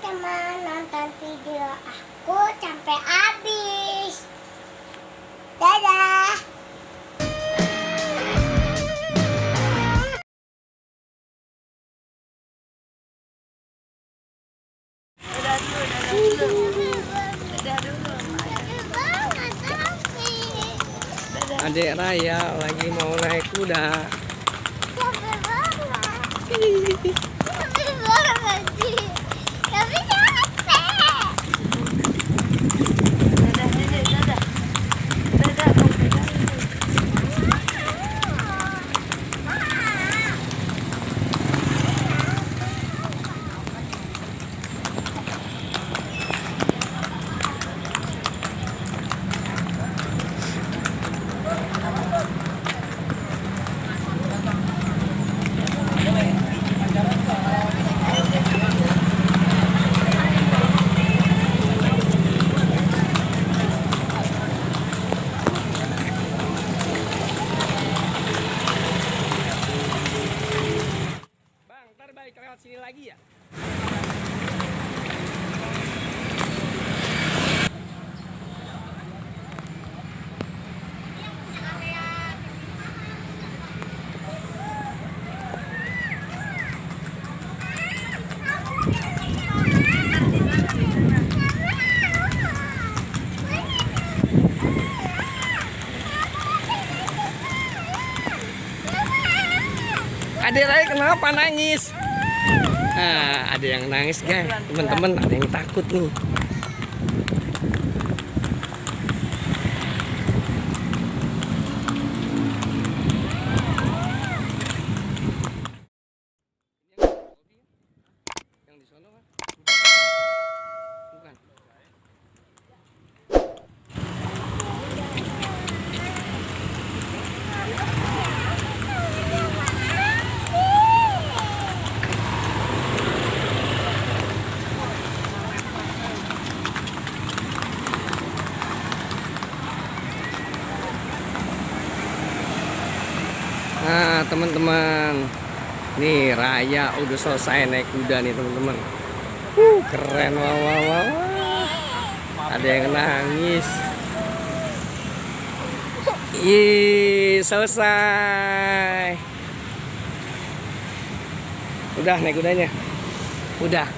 teman-teman nonton video aku sampai habis. Dadah. Adik Raya lagi mau naik kuda. Capek banget. Capek banget sih. Tapi capek. Dadah, Dede, dadah. Dadah, kau dadah. Bang, ntar balik lewat sini lagi ya? Adik Raya kenapa nangis? Nah, ada yang nangis guys, teman-teman, ada yang takut nih. Yang di sono kan? Bukan. Nah, teman-teman, nih Raya udah selesai naik kuda nih teman-teman. Keren, wah, wah, wah. Ada yang nangis. Ih, selesai. Udah naik kudanya. Udah.